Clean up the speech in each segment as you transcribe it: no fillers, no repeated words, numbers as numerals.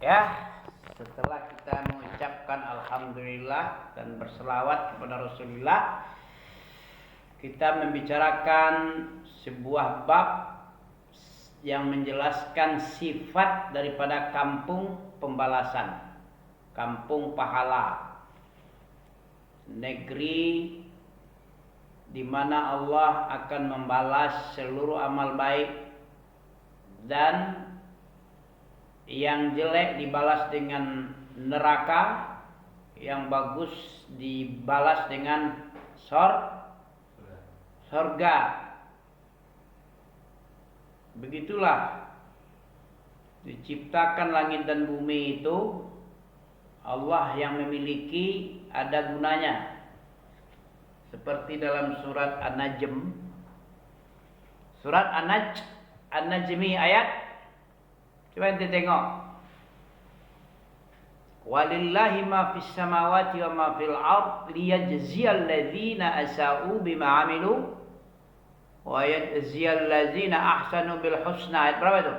Ya, setelah kita mengucapkan alhamdulillah dan berselawat kepada Rasulullah, kita membicarakan sebuah bab yang menjelaskan sifat daripada kampung pembalasan, kampung pahala, negeri di mana Allah akan membalas seluruh amal baik dan yang jelek dibalas dengan neraka, yang bagus dibalas dengan surga. Begitulah diciptakan langit dan bumi itu Allah yang memiliki, ada gunanya. Seperti dalam surat An-Najm, surat An-Najmi ayat, coba ente tengok. Walillahi ma fis samawati wa ma fil ard liyajziyal ladzina asa'u bima 'amilu wa yajziyal ladzina ahsanu bil husna. Ayat berapa itu?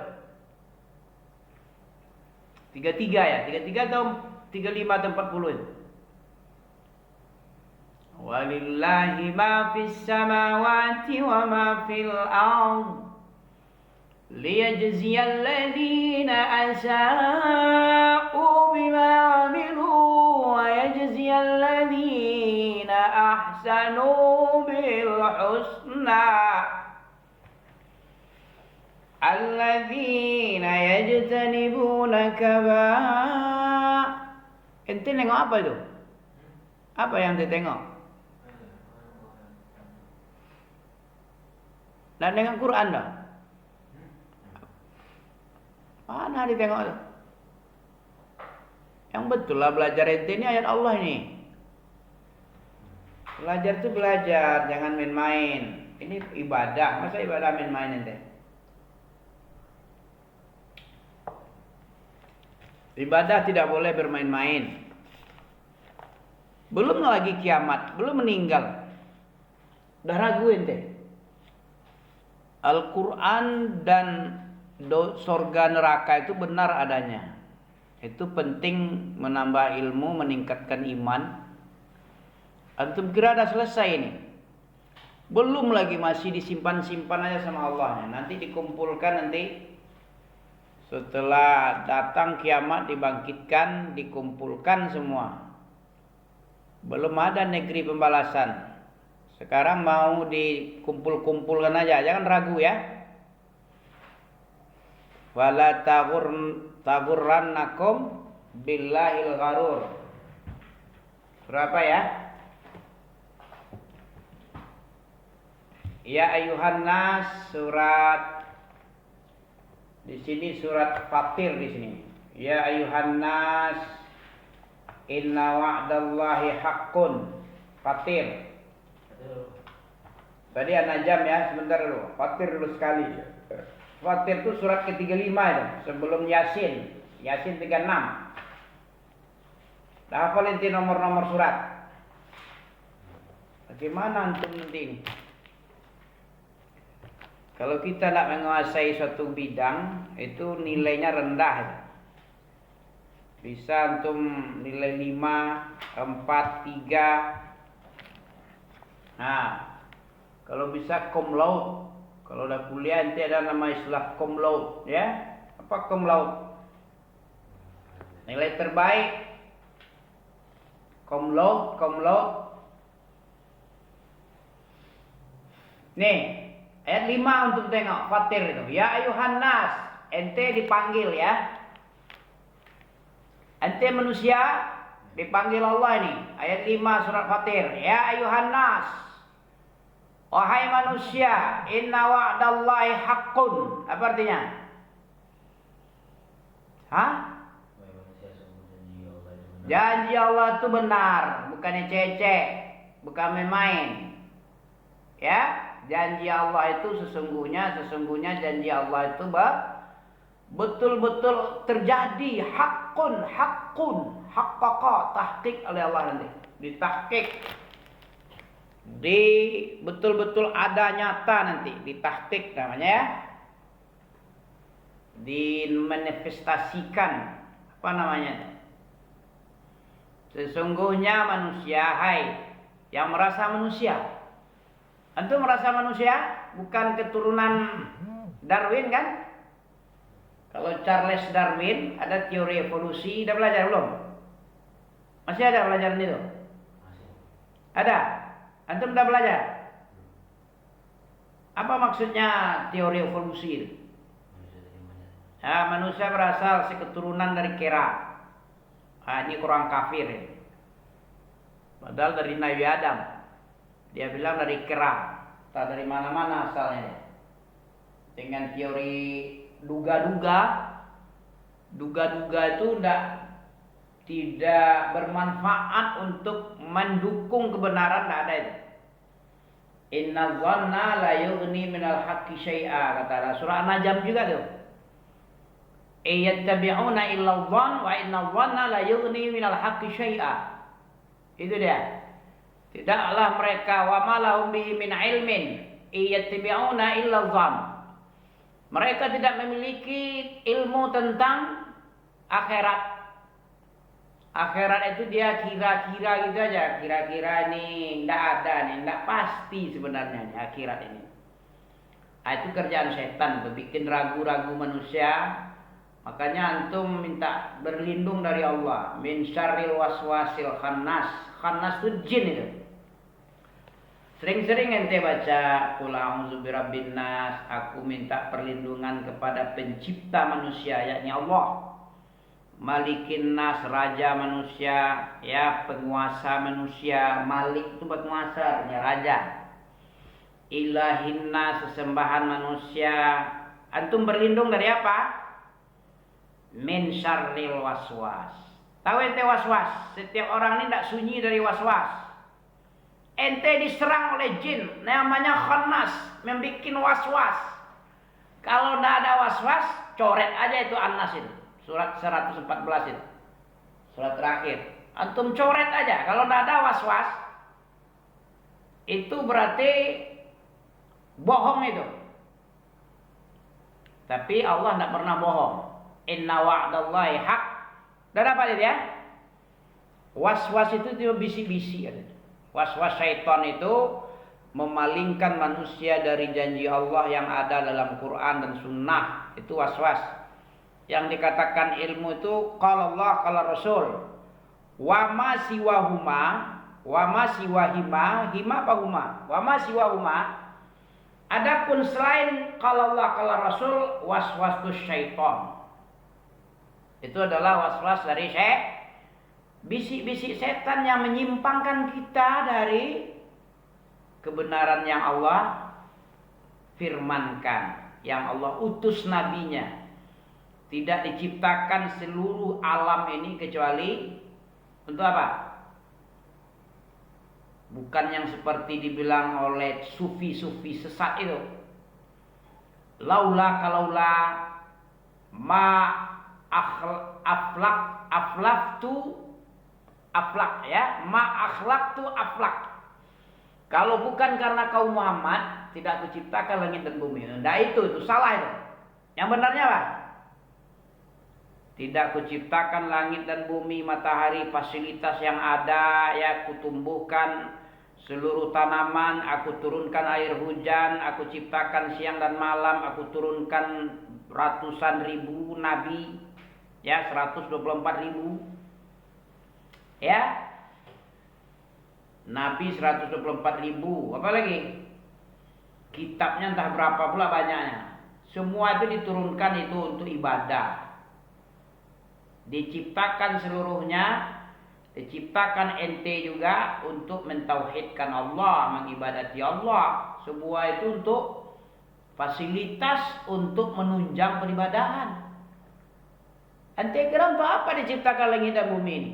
33 ya? 33 atau 35 atau 40 itu? Walillahi ma fis samawati wa ma fil ard ليجزي الذين أساءوا بما عملوا ويجزي الذين أحسنوا بالحسنى الذين يجتنبون كبائر. Ente nengok apa itu? Apa yang dia tengok? Dan dengan Quran dah. Mana ditengok tu? Yang betul lah belajar ente ini ayat Allah ini. Belajar tu belajar, jangan main-main. Ini ibadah, masa ibadah main-main ente? Ibadah tidak boleh bermain-main. Belum lagi kiamat, belum meninggal. Dah ragu ente. Al-Quran dan surga neraka itu benar adanya. Itu penting menambah ilmu, meningkatkan iman. Antum kira dah selesai ini? Belum lagi, masih disimpan-simpan aja sama Allahnya. Nanti dikumpulkan, nanti setelah datang kiamat dibangkitkan, dikumpulkan semua. Belum ada negeri pembalasan. Sekarang mau dikumpul-kumpulkan aja, jangan ragu ya. Wala tagurrannakum billahil gharur. Surah apa ya? Ya ayuhan nas, surat di sini surat Fatir di sini. Ya ayuhan nas, inna wa'dallahi haqqun. Fatir. Tadi An-Najm ya, sebentar dulu. Fatir dulu sekali. Fatir itu surat ke-35 itu, sebelum Yasin. Yasin 36. Dah hafal nanti nomor-nomor surat. Bagaimana antum nanti ini? Kalau kita nak menguasai suatu bidang, itu nilainya rendah. Bisa antum nilai 5, 4, 3. Nah, kalau bisa cum laude. Kalau udah kuliah nanti ada nama istilah cum laude, ya. Apa cum laude? Nilai terbaik. Cum laude. Nih, ayat 5 untuk tengok Fatir itu. Ya ayuhan nas, ente dipanggil ya. Ente manusia dipanggil Allah ini. Ayat 5 surat Fatir. Ya ayuhan nas, wahai manusia, inna wa'dallahi haqqun. Apa artinya? Hah? Janji Allah itu benar, bukannya cecek, bukan main-main. Ya, janji Allah itu sesungguhnya janji Allah itu betul-betul terjadi. Haqqun, haqqaqa, tahqiq oleh Allah nanti. Ditahqiq. Betul-betul ada nyata nanti, ditahqiq namanya ya. Dimanifestasikan apa namanya? Sesungguhnya manusia, hai yang merasa manusia. Antum merasa manusia? Bukan keturunan Darwin kan? Kalau Charles Darwin ada teori evolusi, udah belajar belum? Masih ada pelajaran itu? Ada? Antum udah belajar? Apa maksudnya teori evolusi itu? Nah, manusia berasal seketurunan dari kera. Ah, ini kurang kafir ya. Padahal dari Nabi Adam. Dia bilang dari kera. Tak dari mana-mana asalnya. Dengan teori duga-duga. Duga-duga itu tidak bermanfaat untuk mendukung kebenaran, tidak ada itu. Inna dhanna la yughni minal haqqi syai'a, kata surah An-Najm juga tuh. Iyattabi'una illa dhann wa inna dhanna la yughni minal haqqi syai'a. Itu dia. Tidaklah mereka wa ma lahum bihi min ilmin iyattabi'una illa dhann. Mereka tidak memiliki ilmu tentang akhirat. Akhirat itu dia kira-kira gitu aja. Kira-kira nih tidak ada nih, tidak pasti sebenarnya nih akhirat ini. Nah, itu kerjaan setan tuh, bikin ragu-ragu manusia. Makanya antum minta berlindung dari Allah. Min syarril waswasil khannas. Khannas itu jin itu. Sering-sering ente baca qul a'udzu birabbin nas, aku minta perlindungan kepada pencipta manusia yakni Allah. Malikin nas, raja manusia, ya penguasa manusia. Malik itu penguasa, ya raja. Ilahin nas, sesembahan manusia. Antum berlindung dari apa? Min syarril waswas. Tahu ente waswas? Setiap orang ini tidak sunyi dari waswas. Ente diserang oleh jin, namanya khannas, membuat waswas. Kalau tidak ada waswas, coret aja itu An-Nas itu. Surat 114 itu. Surat terakhir. Antum coret aja. Kalau tidak ada was-was, itu berarti bohong itu. Tapi Allah tidak pernah bohong. Inna wa'dallahi haq. Dan apa itu ya? Was-was itu cuma bisi-bisi. Was-was syaitan itu memalingkan manusia dari janji Allah yang ada dalam Quran dan Sunnah. Itu was-was. Yang dikatakan ilmu itu qala Allah qala Rasul. Wa ma siwahuma, wa ma siwahima, hima apa huma? Wa ma siwahuma. Adapun selain qala Allah qala Rasul, waswasus syaitan. Itu adalah waswas dari bisik-bisik setan yang menyimpangkan kita dari kebenaran yang Allah firmankan, yang Allah utus nabinya. Tidak diciptakan seluruh alam ini kecuali untuk apa? Bukan yang seperti dibilang oleh sufi-sufi sesat itu. Laula kalaula ma aflak ya, ma akhlaqtu aflak. Kalau bukan karena kaum Muhammad, tidak kuciptakan langit dan bumi. Nah itu salah itu. Yang benarnya apa? Tidak kuciptakan langit dan bumi, matahari, fasilitas yang ada, ya kutumbuhkan seluruh tanaman, aku turunkan air hujan, aku ciptakan siang dan malam, aku turunkan ratusan ribu nabi, ya 124 ribu, ya nabi 124 ribu, apa lagi? Kitabnya entah berapa pula banyaknya. Semua itu diturunkan itu untuk ibadah. Diciptakan seluruhnya, diciptakan ente juga untuk mentauhidkan Allah, mengibadati Allah. Semua itu untuk fasilitas untuk menunjang peribadahan. Ente kira untuk apa diciptakan langit dan bumi ini?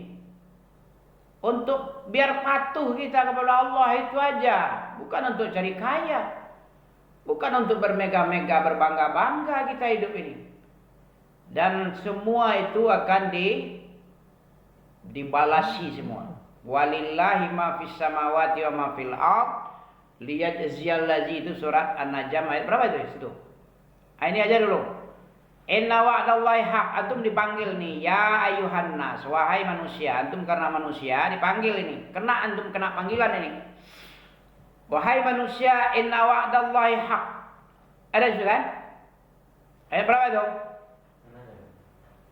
Untuk biar patuh kita kepada Allah itu aja, bukan untuk cari kaya, bukan untuk bermega-mega, berbangga-bangga kita hidup ini. Dan semua itu akan dibalasi semua. Walillahi ma fis samawati wa ma fil ard liyajziyal ladzi, itu surat An-Najm ayat berapa itu? Situ. Ini aja dulu. Inna wa'dallahi haq. Antum dipanggil nih, ya ayuhan nas, wahai manusia. Antum karena manusia dipanggil ini. Antum kena panggilan ini. Wahai manusia, inna wa'dallahi haq. Ada juga kan? Ayat berapa itu?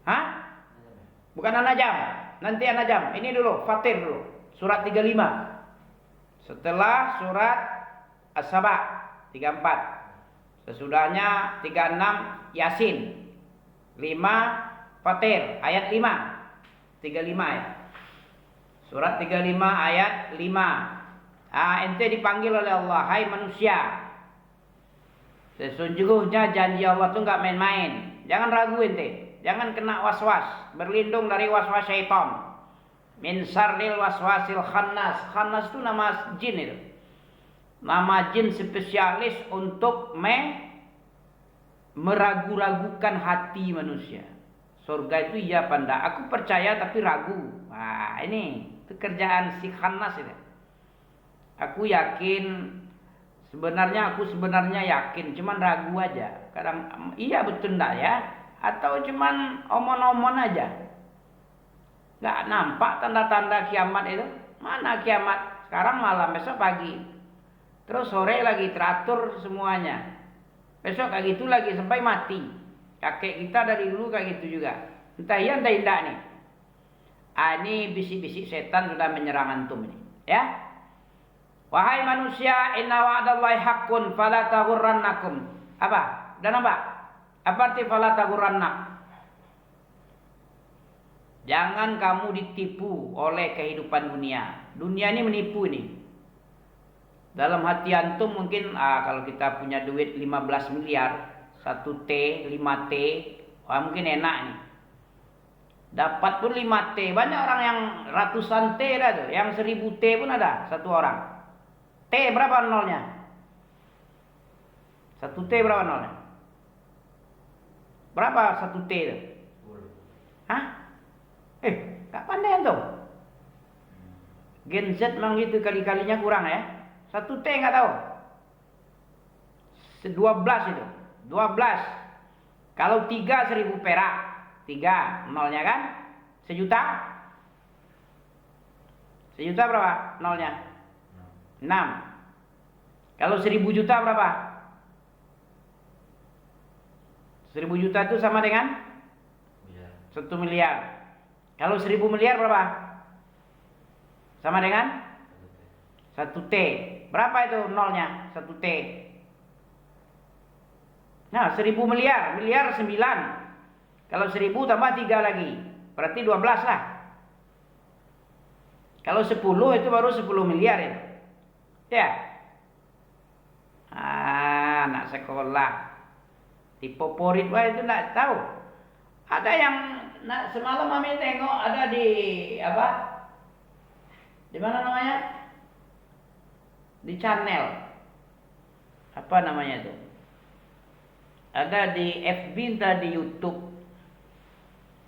Hah? Bukan An-Najm. Nanti An-Najm. Ini dulu, Fatir dulu. Surat 35. Setelah surat As-Saba 34. Sesudahnya 36 Yasin. 5 Fatir ayat 5. 35 ya. Surat 35 ayat 5. Ente dipanggil oleh Allah, hai manusia. Sesungguhnya janji Allah itu nggak main-main. Jangan ragu ente, jangan kena was-was. Berlindung dari was-was syaitan. Min syarril waswasil khannas. Khannas itu nama jin itu. Nama jin spesialis untuk meragu-ragukan hati manusia. Surga itu iya apa enggak? Aku percaya tapi ragu. Nah, ini itu kerjaan si khannas itu. Aku yakin, aku sebenarnya yakin, cuman ragu aja. Kadang iya betul enggak ya? Atau cuman omon-omon aja. Enggak nampak tanda-tanda kiamat itu. Mana kiamat? Sekarang malam, besok pagi. Terus sore lagi teratur semuanya. Besok kayak gitu lagi sampai mati. Kakek kita dari dulu kayak gitu juga. Entah iya entah tidak nih. Ini bisik-bisik setan sudah menyerang antum ini. Ya. Wahai manusia, inna wa'dallahi haqqun fala taghurrannakum. Apa? Dan apa? Apa arti fala taghurrannak? Jangan kamu ditipu oleh kehidupan dunia. Dunia ini menipu ini. Dalam hati antum mungkin kalau kita punya duit 15 miliar, 1 T, 5 T, mungkin enak nih. Dapat pun 5 T. Banyak orang yang ratusan T dah tuh, yang 1000 T pun ada satu orang. T berapa nolnya? 1 T berapa nolnya? Berapa 1 T itu? Hah? Gak pandai tuh. Gen Z memang gitu, kali-kalinya kurang ya. 1 T nggak tahu. 12 itu. 12. Kalau 3 1000 perak. 3 nolnya kan? 1 juta. 1 juta berapa nolnya? 6. Kalau 1000 juta berapa? 1000 juta itu sama dengan 1 miliar. Kalau 1000 miliar berapa? Sama dengan 1 T. Berapa itu nolnya? 1 T. Nah, 1000 miliar. Miliar 9. Kalau 1000 tambah 3 lagi. Berarti 12 lah. Kalau 10 itu baru 10 miliar itu. Ya. Anak sekolah. Dipoporit wah itu enggak tahu. Ada yang semalam kami tengok ada di apa? Di mana namanya? Di channel. Apa namanya itu? Ada di FB entah di YouTube.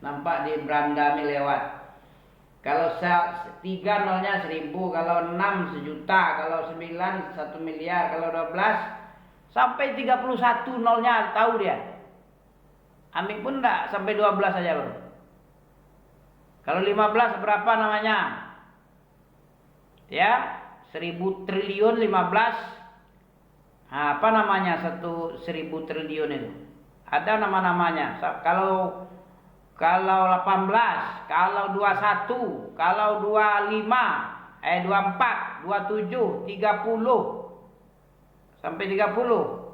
Nampak di beranda lewat. Kalau 3 nolnya 1000, kalau 6 1 juta, kalau 9 1 miliar, kalau 12 sampai 31 nolnya tahu dia. Ambil pun enggak sampai 12 saja bro. Kalau 15 berapa namanya? Ya, 1000 triliun 15. Apa namanya 1000 triliun itu? Ada nama-namanya. Kalau 18, kalau 21, kalau 25, 24, 27, 30 sampai 30.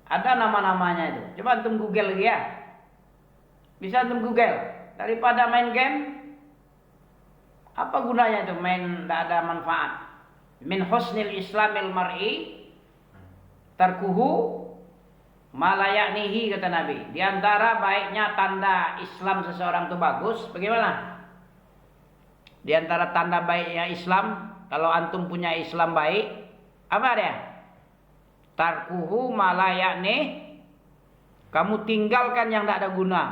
Ada nama-namanya itu. Coba antum Google lagi ya. Bisa antum Google. Daripada main game, apa gunanya itu main tidak ada manfaat. Min husnil islamil mar'i tarkuhu malayaknihi kata Nabi. Di antara baiknya tanda Islam seseorang itu bagus, bagaimana? Di antara tanda baiknya Islam, kalau antum punya Islam baik, apa dia? Tarkuhu malayakni, kamu tinggalkan yang tidak ada guna.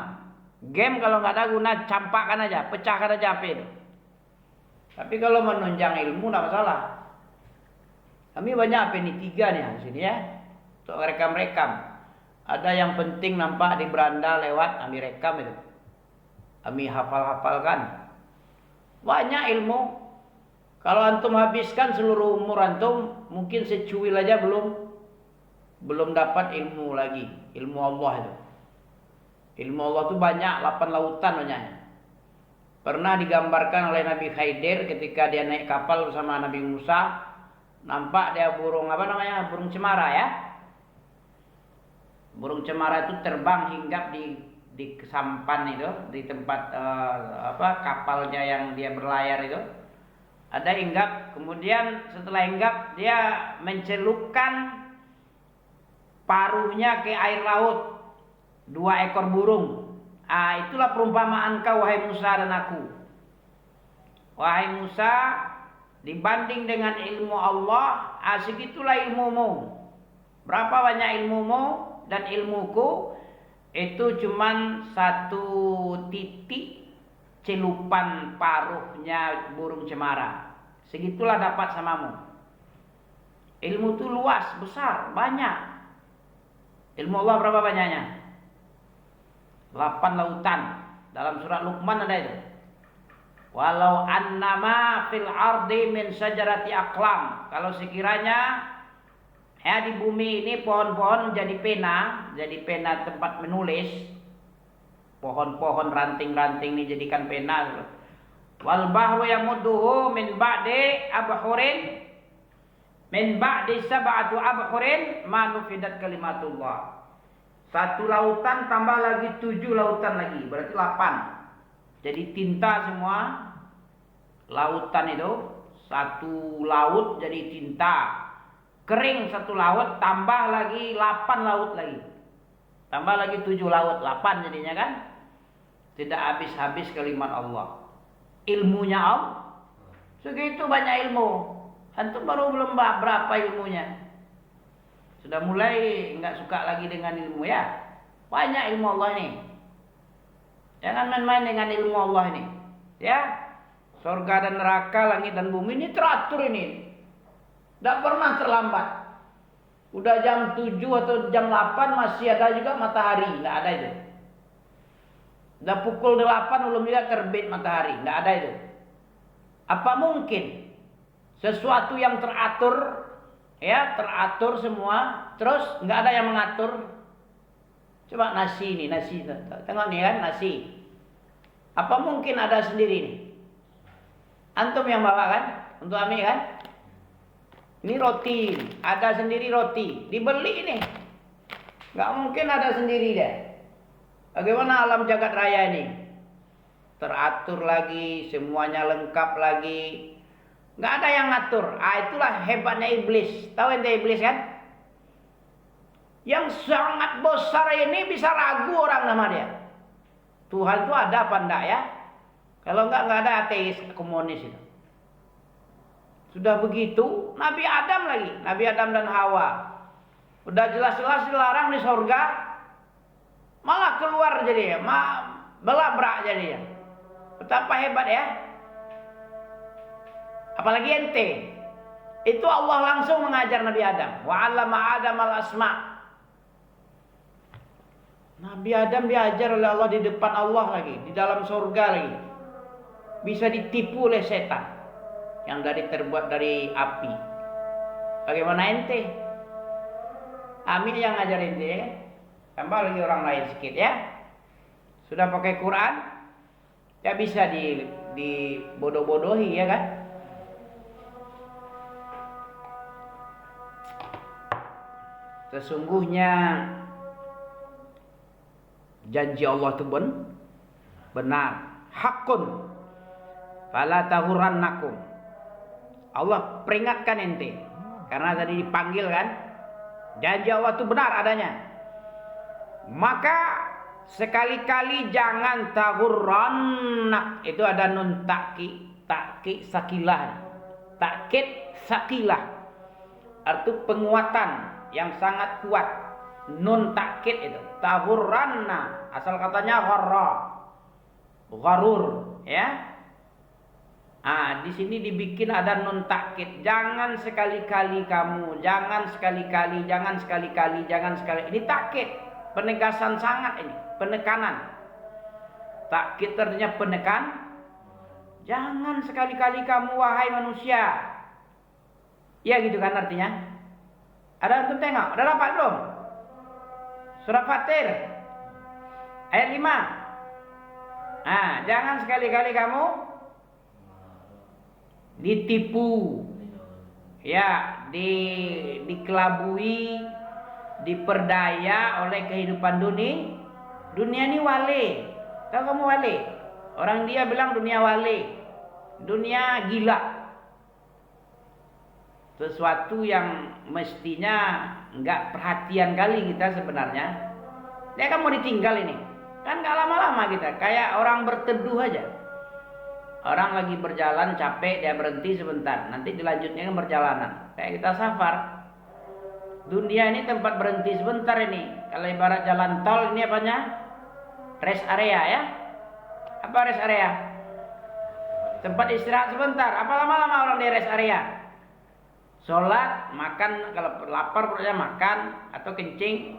Game kalau nggak ada guna, campakkan aja, pecahkan aja HP itu. Tapi kalau menunjang ilmu tidak masalah. Kami banyak HP ini 3 nih di sini ya, untuk rekam-rekam. Ada yang penting nampak di beranda lewat kami rekam itu. Kami hafal-hafalkan. Banyak ilmu. Kalau antum habiskan seluruh umur antum, mungkin secuil aja belum dapat ilmu lagi. Ilmu Allah itu. Ilmu Allah itu banyak, 8 lautan banyaknya. Pernah digambarkan oleh Nabi Khidir ketika dia naik kapal bersama Nabi Musa, nampak dia burung burung cemara ya. Burung cemara itu terbang hinggap di sampan itu, di tempat kapalnya yang dia berlayar itu. Ada hinggap, kemudian setelah hinggap dia mencelupkan paruhnya ke air laut. 2 ekor burung. Itulah perumpamaan kau wahai Musa dan aku. Wahai Musa, dibanding dengan ilmu Allah, segitulah ilmumu. Berapa banyak ilmumu dan ilmuku? Itu cuman 1 titik celupan paruhnya burung cemara. Segitulah dapat samamu. Ilmu itu luas, besar, banyak. Ilmu Allah berapa banyaknya? 8 lautan. Dalam surat Luqman ada itu. Walau annama fil ardi min syajarati aqlam. Kalau sekiranya di bumi ini pohon-pohon jadi pena tempat menulis. Pohon-pohon ranting-ranting ini jadikan pena. Wal bahru yamudduhu min ba'di abhurin min ba'di sab'atu abhurin ma nufidat kalimatullah. 1 lautan tambah lagi 7 lautan lagi, berarti 8. Jadi tinta semua lautan itu, 1 laut jadi tinta. Kering 1 laut, tambah lagi 8 laut lagi. Tambah lagi 7 laut, 8 jadinya kan? Tidak habis-habis kalimat Allah. Ilmunya Allah. Segitu banyak ilmu. Antum baru belum berapa ilmunya. Sudah mulai enggak suka lagi dengan ilmu ya. Banyak ilmu Allah ini. Jangan main-main dengan ilmu Allah ini. Ya. Surga dan neraka, langit dan bumi ini teratur ini. Tidak pernah terlambat. Udah jam 7 atau jam 8 masih ada juga matahari. Tidak ada itu. Udah pukul 8 belum juga terbit matahari. Tidak ada itu. Apa mungkin sesuatu yang teratur, ya teratur semua, terus nggak ada yang mengatur? Coba nasi nih, nasi. Tengok nih kan, nasi. Apa mungkin ada sendiri nih? Antum yang bawa kan? Untuk Ami kan? Ini roti, ada sendiri roti. Dibeli nih. Nggak mungkin ada sendiri deh. Bagaimana alam jagat raya ini? Teratur lagi, semuanya lengkap lagi. Nggak ada yang ngatur. Itulah hebatnya iblis. Tahu ente iblis kan? Yang sangat besar ini bisa ragu orang nama dia. Tuhan itu ada apa enggak ya? Kalau nggak ada ateis, komunis itu. Sudah begitu, Nabi Adam lagi. Nabi Adam dan Hawa. Udah jelas-jelas dilarang di surga. Malah keluar jadi ya. Belabrak jadi ya. Betapa hebat ya. Apalagi ente. Itu Allah langsung mengajar Nabi Adam. Wa 'allama Adam al-asma'. Nabi Adam diajar oleh Allah di depan Allah lagi, di dalam surga lagi. Bisa ditipu oleh setan yang terbuat dari api. Bagaimana ente? Amin yang ngajar ente ya kan? Tambah lagi orang lain sedikit ya. Sudah pakai Quran, ya bisa dibodoh-bodohi ya kan? Sesungguhnya janji Allah itu benar, hakun. Fala tahurannakum. Allah peringatkan ente karena tadi dipanggil kan. Janji Allah itu benar adanya. Maka sekali-kali jangan tahurrannak. Itu ada nun taki sakilah. Takkid sakilah. Arti penguatan yang sangat kuat. Nun takkid itu. Tahurranna. Asal katanya gharur, ya. Di sini dibikin ada nun takkid. Jangan sekali-kali kamu, jangan sekali-kali. Ini takkid. penegasan sangat ini, penekanan. Takkid artinya penekan. Jangan sekali-kali kamu wahai manusia. Ya gitu kan artinya. Ada antum tengok, ada dapat belum? Surah Fatir ayat 5. Jangan sekali-kali kamu ditipu. Ya, dikelabui, diperdaya oleh kehidupan dunia. Dunia ini wale. Tahu kamu wale? Orang dia bilang dunia wale. Dunia gila. Sesuatu yang mestinya enggak perhatian kali kita sebenarnya. Dia kan mau ditinggal ini. Kan enggak lama-lama kita. Kayak orang berteduh aja. Orang lagi berjalan capek, dia berhenti sebentar. Nanti dilanjutnya kan perjalanan. Kayak kita safar. Dunia ini tempat berhenti sebentar ini. Kalau ibarat jalan tol ini apanya? Rest area ya. Apa rest area? Tempat istirahat sebentar. Apa lama-lama orang di rest area? Sholat, makan, kalau lapar perutnya makan atau kencing.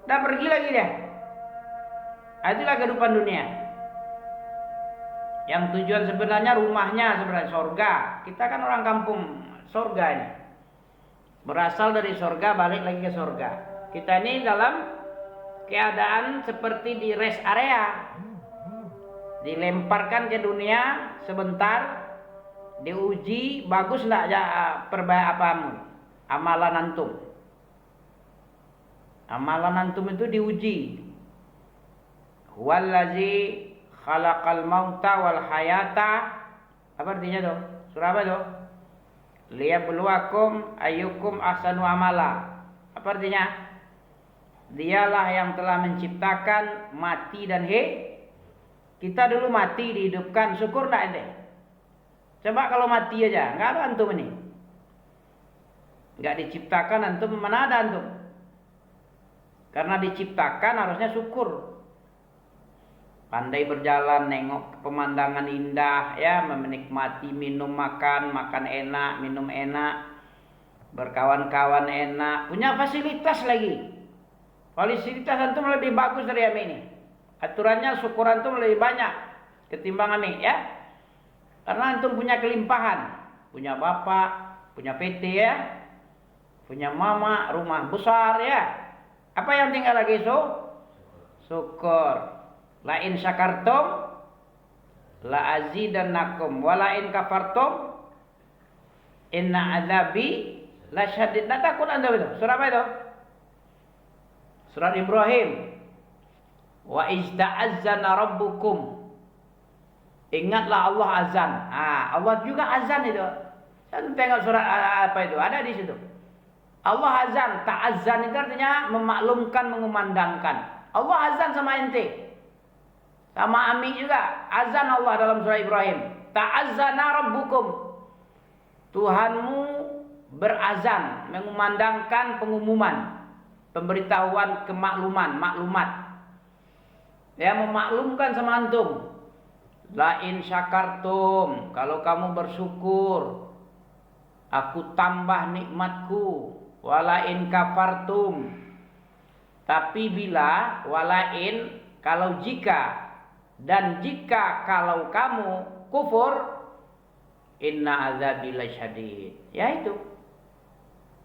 Dan pergi lagi dia. Itulah kehidupan dunia. Yang tujuan sebenarnya rumahnya sebenarnya surga. Kita kan orang kampung surga ini. Berasal dari surga balik lagi ke surga. Kita ini dalam keadaan seperti di rest area. Dilemparkan ke dunia sebentar, diuji bagus enggak ya amalan antum. Amalan antum itu diuji. Wallazi khalaqal mauta wal hayata. Apa artinya tuh? Surah apa tuh? Liyabluwakum ayyukum ahsanu amala. Apa artinya? Dialah yang telah menciptakan mati dan kita dulu mati dihidupkan, syukur enggak ente? Coba kalau mati aja, enggak ada antum ini. Enggak diciptakan antum, mana ada antum? Karena diciptakan harusnya syukur. Pandai berjalan, nengok pemandangan indah, ya, menikmati minum makan enak, minum enak, berkawan-kawan enak, punya fasilitas lagi. Fasilitas antum lebih bagus dari kami ini. Aturannya syukur antum lebih banyak ketimbang kami, ya. Karena antum punya kelimpahan, punya bapak, punya PT ya, punya mama, rumah besar ya. Apa yang tinggal lagi syukur. La in syakartum la azidannakum wa la in kafartum inna azabi lasyadid. Nah, takut anda itu. Surah apa itu? Surah Ibrahim. Wa izda'azzana rabbukum. Ingatlah Allah azan. Allah juga azan itu. Saya tengok surat apa itu? Ada di situ. Allah azan. Ta'azzan itu artinya memaklumkan, mengumandangkan. Allah azan sama ente. Sama Ami juga. Azan Allah dalam surah Ibrahim. Ta'azzana rabbukum. Tuhanmu berazan, mengumandangkan pengumuman, pemberitahuan maklumat. Ya, memaklumkan sama antum. La in syakartum, kalau kamu bersyukur, aku tambah nikmatku. Wala in kafartum, tapi bila, walain kalau jika, dan jika kalau kamu kufur, inna azabi lasyadid. Ya itu.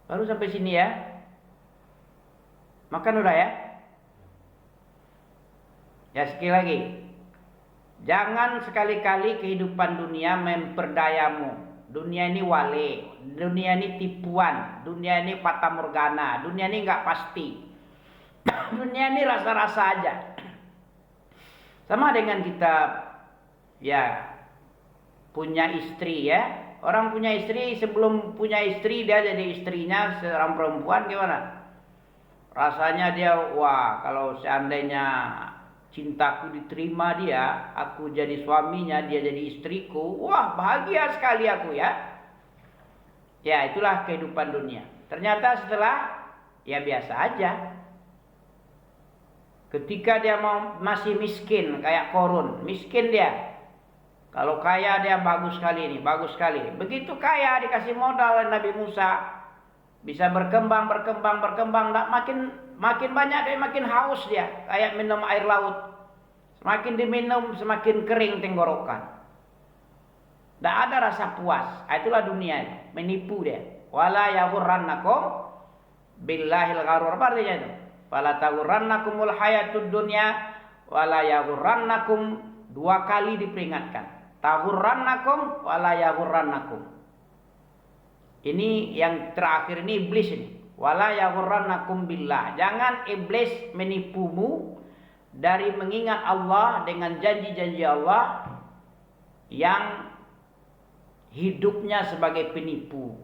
Baru sampai sini ya. Makan udah ya. Ya sekali lagi. Jangan sekali-kali kehidupan dunia memperdayamu. Dunia ini wale, dunia ini tipuan, dunia ini fata morgana, dunia ini enggak pasti. Dunia ini rasa-rasa aja. Sama dengan kita ya punya istri ya. Orang punya istri, sebelum punya istri dia jadi istrinya seorang perempuan gimana? Rasanya dia, wah, kalau seandainya cintaku diterima dia, aku jadi suaminya, dia jadi istriku, wah bahagia sekali aku ya. Ya itulah kehidupan dunia. Ternyata setelah, ya biasa aja. Ketika dia masih miskin, kayak Korun, miskin dia. Kalau kaya dia bagus sekali ini, bagus sekali. Begitu kaya dikasih modal oleh Nabi Musa, bisa berkembang, makin makin banyak dia makin haus dia, kayak minum air laut. Semakin diminum semakin kering tenggorokan. Tidak ada rasa puas. Itulah dunia, menipu dia. Wala yaghurrannakum billahil gharur. Apa artinya itu? Wala taghurrannakumul hayatud dunya wala yaghurrannakum, dua kali diperingatkan. Taghurrannakum wala yaghurrannakum. Ini yang terakhir ini iblis ini. Wala yaghurrannakum billah. Jangan iblis menipumu dari mengingat Allah dengan janji-janji Allah yang hidupnya sebagai penipu.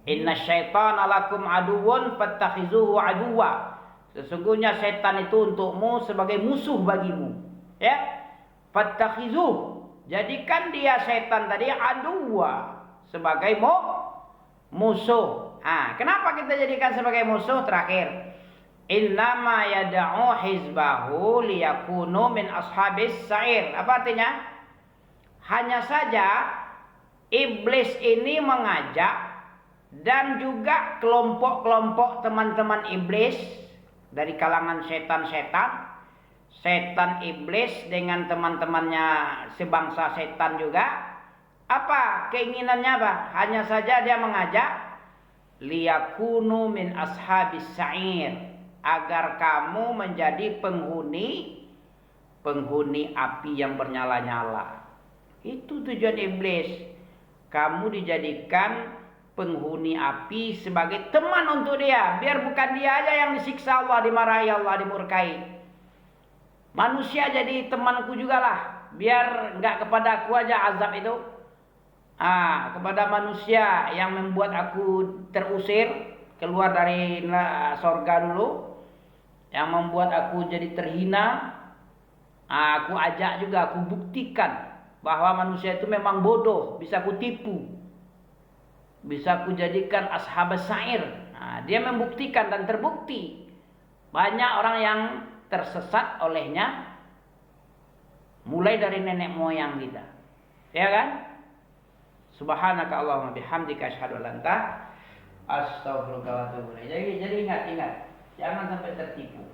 Inna syaitana lakum aduwwun fattakhizuhu aduwwa. Sesungguhnya setan itu untukmu sebagai musuh bagimu. Ya. Fattakhizuh. Jadikan dia setan tadi aduwwa, sebagai musuh. Kenapa kita jadikan sebagai musuh? Terakhir. Innama yad'u hizbahu liyakunu min ashabis sa'ir. Apa artinya? Hanya saja iblis ini mengajak dan juga kelompok-kelompok teman-teman iblis dari kalangan setan-setan, setan iblis dengan teman-temannya sebangsa setan juga. Apa keinginannya apa? Hanya saja dia mengajak liyakunu min ashabis sa'ir, agar kamu menjadi penghuni api yang bernyala-nyala. Itu tujuan iblis. Kamu dijadikan penghuni api sebagai teman untuk dia, biar bukan dia aja yang disiksa Allah, dimarahi Allah, dimurkai. Manusia jadi temanku juga lah, biar enggak kepada aku aja azab itu. Kepada manusia yang membuat aku terusir keluar dari sorga dulu, yang membuat aku jadi terhina, aku ajak juga, aku buktikan bahwa manusia itu memang bodoh, bisa aku tipu, bisa aku jadikan ashabas sa'ir. Dia membuktikan dan terbukti banyak orang yang tersesat olehnya, mulai dari nenek moyang kita, ya kan? Subhanaka Allahumma bihamdika asyhadu an la ilaha illa anta astaghfiruka wa atubu ilaik. Jadi ingat, jangan sampai tertipu.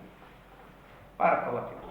Barakallahu fiik.